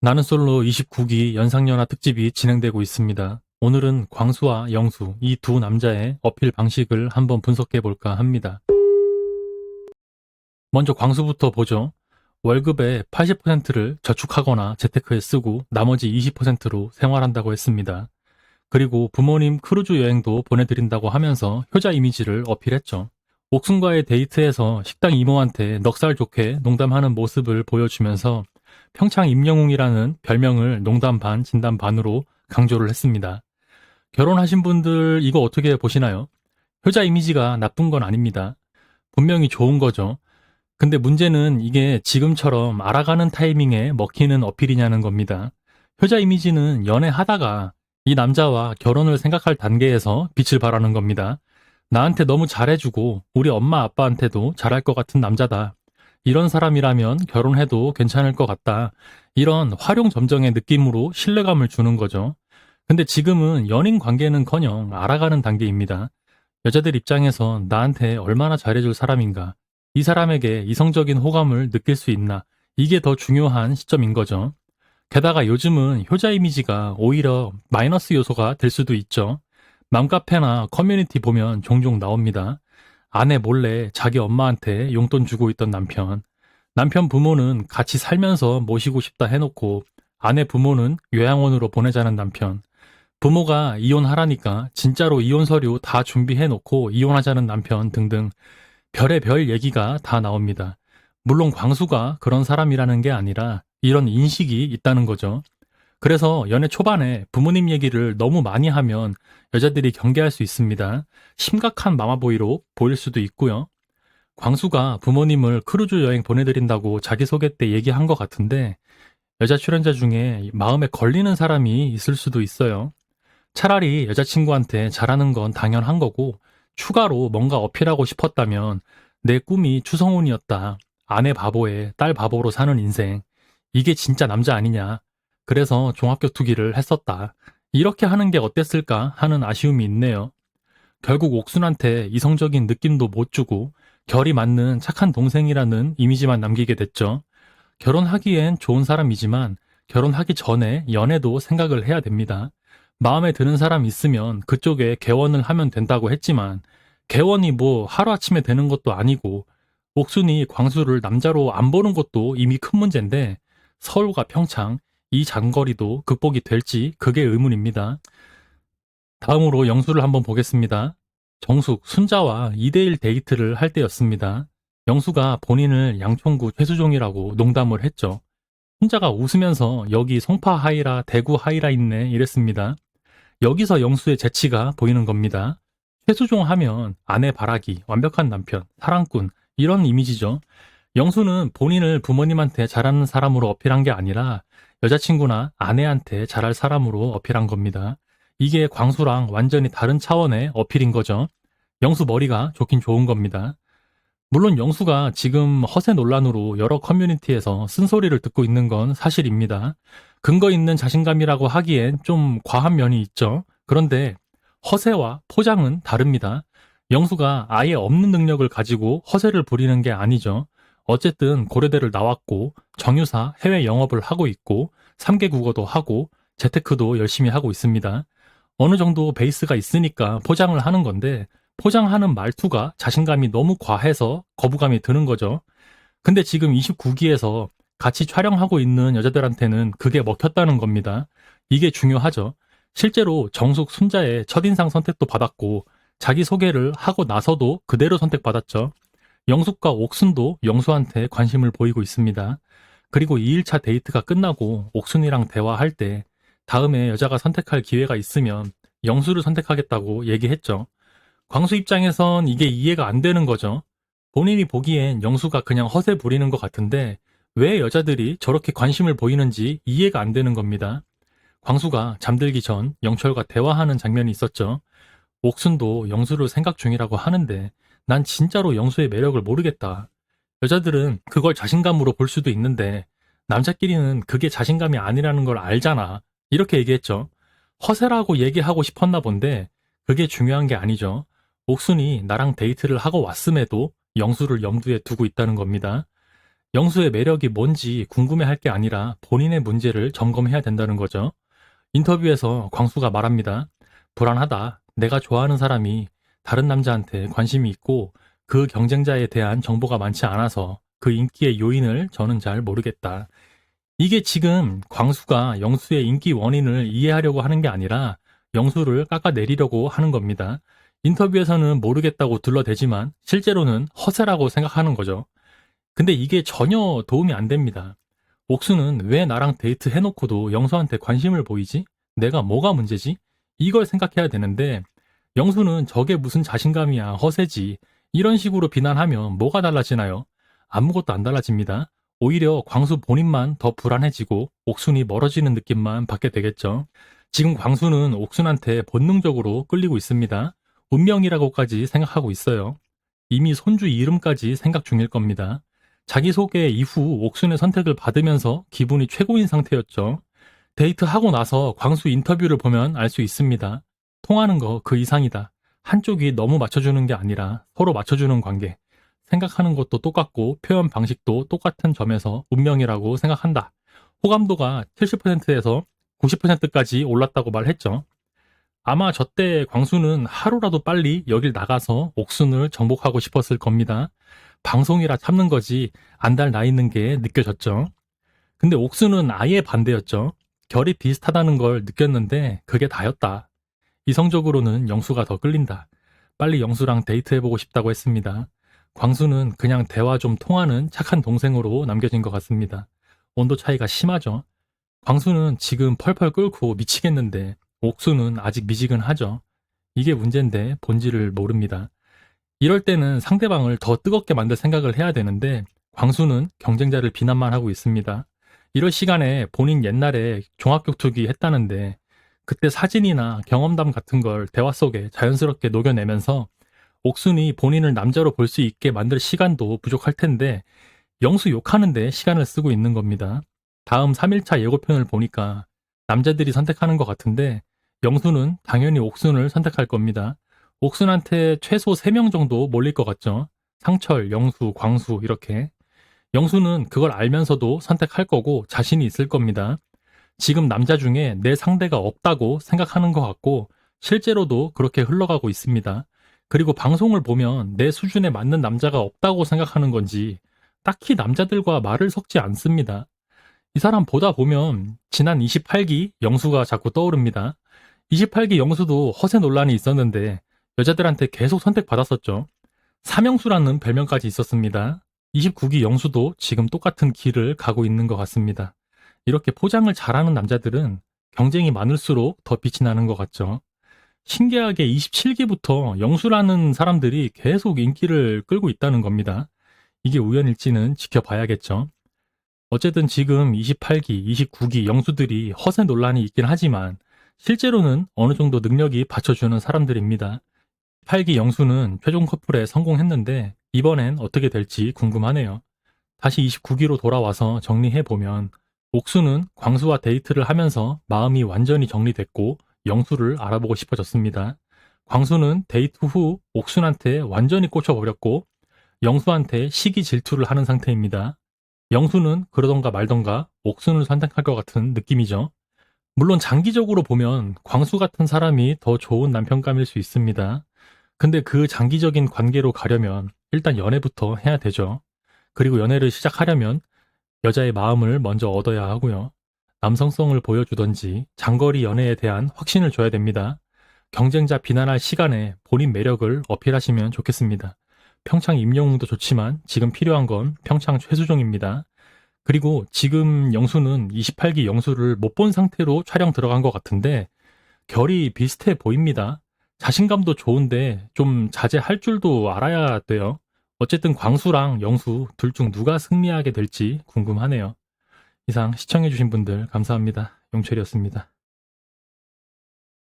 나는 솔로 29기 연상연하 특집이 진행되고 있습니다. 오늘은 광수와 영수, 이 두 남자의 어필 방식을 한번 분석해 볼까 합니다. 먼저 광수부터 보죠. 월급의 80%를 저축하거나 재테크에 쓰고 나머지 20%로 생활한다고 했습니다. 그리고 부모님 크루즈 여행도 보내드린다고 하면서 효자 이미지를 어필했죠. 옥순과의 데이트에서 식당 이모한테 넉살 좋게 농담하는 모습을 보여주면서 평창 임영웅이라는 별명을 농담 반 진담 반으로 강조를 했습니다. 결혼하신 분들 이거 어떻게 보시나요? 효자 이미지가 나쁜 건 아닙니다. 분명히 좋은 거죠. 근데 문제는 이게 지금처럼 알아가는 타이밍에 먹히는 어필이냐는 겁니다. 효자 이미지는 연애하다가 이 남자와 결혼을 생각할 단계에서 빛을 발하는 겁니다. 나한테 너무 잘해주고 우리 엄마 아빠한테도 잘할 것 같은 남자다. 이런 사람이라면 결혼해도 괜찮을 것 같다. 이런 활용점정의 느낌으로 신뢰감을 주는 거죠. 근데 지금은 연인 관계는커녕 알아가는 단계입니다. 여자들 입장에서 나한테 얼마나 잘해줄 사람인가, 이 사람에게 이성적인 호감을 느낄 수 있나, 이게 더 중요한 시점인 거죠. 게다가 요즘은 효자 이미지가 오히려 마이너스 요소가 될 수도 있죠. 맘카페나 커뮤니티 보면 종종 나옵니다. 아내 몰래 자기 엄마한테 용돈 주고 있던 남편. 남편 부모는 같이 살면서 모시고 싶다 해놓고 아내 부모는 요양원으로 보내자는 남편. 부모가 이혼하라니까 진짜로 이혼 서류 다 준비해놓고 이혼하자는 남편 등등 별의별 얘기가 다 나옵니다. 물론 광수가 그런 사람이라는 게 아니라 이런 인식이 있다는 거죠. 그래서 연애 초반에 부모님 얘기를 너무 많이 하면 여자들이 경계할 수 있습니다. 심각한 마마보이로 보일 수도 있고요. 광수가 부모님을 크루즈 여행 보내드린다고 자기소개 때 얘기한 것 같은데 여자 출연자 중에 마음에 걸리는 사람이 있을 수도 있어요. 차라리 여자친구한테 잘하는 건 당연한 거고 추가로 뭔가 어필하고 싶었다면 내 꿈이 추성훈이었다. 아내 바보에 딸 바보로 사는 인생. 이게 진짜 남자 아니냐. 그래서 종합격 투기를 했었다. 이렇게 하는 게 어땠을까 하는 아쉬움이 있네요. 결국 옥순한테 이성적인 느낌도 못 주고 결이 맞는 착한 동생이라는 이미지만 남기게 됐죠. 결혼하기엔 좋은 사람이지만 결혼하기 전에 연애도 생각을 해야 됩니다. 마음에 드는 사람 있으면 그쪽에 개원을 하면 된다고 했지만 개원이 뭐 하루아침에 되는 것도 아니고 옥순이 광수를 남자로 안 보는 것도 이미 큰 문제인데 서울과 평창 이 장거리도 극복이 될지 그게 의문입니다. 다음으로 영수를 한번 보겠습니다. 정숙, 순자와 2대1 데이트를 할 때였습니다. 영수가 본인을 양천구 최수종이라고 농담을 했죠. 순자가 웃으면서 여기 송파 하이라 대구 하이라 있네 이랬습니다. 여기서 영수의 재치가 보이는 겁니다. 최수종 하면 아내 바라기, 완벽한 남편, 사랑꾼 이런 이미지죠. 영수는 본인을 부모님한테 잘하는 사람으로 어필한 게 아니라 여자친구나 아내한테 잘할 사람으로 어필한 겁니다. 이게 광수랑 완전히 다른 차원의 어필인 거죠. 영수 머리가 좋긴 좋은 겁니다. 물론 영수가 지금 허세 논란으로 여러 커뮤니티에서 쓴소리를 듣고 있는 건 사실입니다. 근거 있는 자신감이라고 하기엔 좀 과한 면이 있죠. 그런데 허세와 포장은 다릅니다. 영수가 아예 없는 능력을 가지고 허세를 부리는 게 아니죠. 어쨌든 고려대를 나왔고 정유사 해외 영업을 하고 있고 3개 국어도 하고 재테크도 열심히 하고 있습니다. 어느 정도 베이스가 있으니까 포장을 하는 건데 포장하는 말투가 자신감이 너무 과해서 거부감이 드는 거죠. 근데 지금 29기에서 같이 촬영하고 있는 여자들한테는 그게 먹혔다는 겁니다. 이게 중요하죠. 실제로 정숙 순자의 첫인상 선택도 받았고 자기소개를 하고 나서도 그대로 선택받았죠. 영숙과 옥순도 영수한테 관심을 보이고 있습니다. 그리고 2일차 데이트가 끝나고 옥순이랑 대화할 때 다음에 여자가 선택할 기회가 있으면 영수를 선택하겠다고 얘기했죠. 광수 입장에선 이게 이해가 안 되는 거죠. 본인이 보기엔 영수가 그냥 허세 부리는 것 같은데 왜 여자들이 저렇게 관심을 보이는지 이해가 안 되는 겁니다. 광수가 잠들기 전 영철과 대화하는 장면이 있었죠. 옥순도 영수를 생각 중이라고 하는데 난 진짜로 영수의 매력을 모르겠다. 여자들은 그걸 자신감으로 볼 수도 있는데 남자끼리는 그게 자신감이 아니라는 걸 알잖아. 이렇게 얘기했죠. 허세라고 얘기하고 싶었나 본데 그게 중요한 게 아니죠. 옥순이 나랑 데이트를 하고 왔음에도 영수를 염두에 두고 있다는 겁니다. 영수의 매력이 뭔지 궁금해할 게 아니라 본인의 문제를 점검해야 된다는 거죠. 인터뷰에서 광수가 말합니다. 불안하다. 내가 좋아하는 사람이 다른 남자한테 관심이 있고 그 경쟁자에 대한 정보가 많지 않아서 그 인기의 요인을 저는 잘 모르겠다. 이게 지금 광수가 영수의 인기 원인을 이해하려고 하는 게 아니라 영수를 깎아내리려고 하는 겁니다. 인터뷰에서는 모르겠다고 둘러대지만 실제로는 허세라고 생각하는 거죠. 근데 이게 전혀 도움이 안 됩니다. 옥수는 왜 나랑 데이트 해놓고도 영수한테 관심을 보이지? 내가 뭐가 문제지? 이걸 생각해야 되는데 영수는 저게 무슨 자신감이야, 허세지. 이런 식으로 비난하면 뭐가 달라지나요? 아무것도 안 달라집니다. 오히려 광수 본인만 더 불안해지고 옥순이 멀어지는 느낌만 받게 되겠죠. 지금 광수는 옥순한테 본능적으로 끌리고 있습니다. 운명이라고까지 생각하고 있어요. 이미 손주 이름까지 생각 중일 겁니다. 자기소개 이후 옥순의 선택을 받으면서 기분이 최고인 상태였죠. 데이트하고 나서 광수 인터뷰를 보면 알 수 있습니다. 통하는 거 그 이상이다. 한쪽이 너무 맞춰주는 게 아니라 서로 맞춰주는 관계. 생각하는 것도 똑같고 표현 방식도 똑같은 점에서 운명이라고 생각한다. 호감도가 70%에서 90%까지 올랐다고 말했죠. 아마 저때 광수는 하루라도 빨리 여길 나가서 옥순을 정복하고 싶었을 겁니다. 방송이라 참는 거지 안달 나 있는 게 느껴졌죠. 근데 옥순은 아예 반대였죠. 결이 비슷하다는 걸 느꼈는데 그게 다였다. 이성적으로는 영수가 더 끌린다. 빨리 영수랑 데이트해보고 싶다고 했습니다. 광수는 그냥 대화 좀 통하는 착한 동생으로 남겨진 것 같습니다. 온도 차이가 심하죠. 광수는 지금 펄펄 끓고 미치겠는데 옥수는 아직 미지근하죠. 이게 문제인데 본질을 모릅니다. 이럴 때는 상대방을 더 뜨겁게 만들 생각을 해야 되는데 광수는 경쟁자를 비난만 하고 있습니다. 이럴 시간에 본인 옛날에 종합격투기 했다는데 그때 사진이나 경험담 같은 걸 대화 속에 자연스럽게 녹여내면서 옥순이 본인을 남자로 볼 수 있게 만들 시간도 부족할 텐데 영수 욕하는데 시간을 쓰고 있는 겁니다. 다음 3일차 예고편을 보니까 남자들이 선택하는 것 같은데 영수는 당연히 옥순을 선택할 겁니다. 옥순한테 최소 3명 정도 몰릴 것 같죠. 상철, 영수, 광수 이렇게. 영수는 그걸 알면서도 선택할 거고 자신이 있을 겁니다. 지금 남자 중에 내 상대가 없다고 생각하는 것 같고 실제로도 그렇게 흘러가고 있습니다. 그리고 방송을 보면 내 수준에 맞는 남자가 없다고 생각하는 건지 딱히 남자들과 말을 섞지 않습니다. 이 사람 보다 보면 지난 28기 영수가 자꾸 떠오릅니다. 28기 영수도 허세 논란이 있었는데 여자들한테 계속 선택받았었죠. 삼영수라는 별명까지 있었습니다. 29기 영수도 지금 똑같은 길을 가고 있는 것 같습니다. 이렇게 포장을 잘하는 남자들은 경쟁이 많을수록 더 빛이 나는 것 같죠. 신기하게 27기부터 영수라는 사람들이 계속 인기를 끌고 있다는 겁니다. 이게 우연일지는 지켜봐야겠죠. 어쨌든 지금 28기, 29기 영수들이 허세 논란이 있긴 하지만 실제로는 어느 정도 능력이 받쳐주는 사람들입니다. 8기 영수는 최종 커플에 성공했는데 이번엔 어떻게 될지 궁금하네요. 다시 29기로 돌아와서 정리해보면 옥수는 광수와 데이트를 하면서 마음이 완전히 정리됐고 영수를 알아보고 싶어졌습니다. 광수는 데이트 후 옥순한테 완전히 꽂혀버렸고 영수한테 시기 질투를 하는 상태입니다. 영수는 그러던가 말던가 옥순을 선택할 것 같은 느낌이죠. 물론 장기적으로 보면 광수 같은 사람이 더 좋은 남편감일 수 있습니다. 근데 그 장기적인 관계로 가려면 일단 연애부터 해야 되죠. 그리고 연애를 시작하려면 여자의 마음을 먼저 얻어야 하고요. 남성성을 보여주던지 장거리 연애에 대한 확신을 줘야 됩니다. 경쟁자 비난할 시간에 본인 매력을 어필하시면 좋겠습니다. 평창 임영웅도 좋지만 지금 필요한 건 평창 최수종입니다. 그리고 지금 영수는 28기 영수를 못 본 상태로 촬영 들어간 것 같은데 결이 비슷해 보입니다. 자신감도 좋은데 좀 자제할 줄도 알아야 돼요. 어쨌든 광수랑 영수 둘 중 누가 승리하게 될지 궁금하네요. 이상 시청해주신 분들 감사합니다. 용철이었습니다.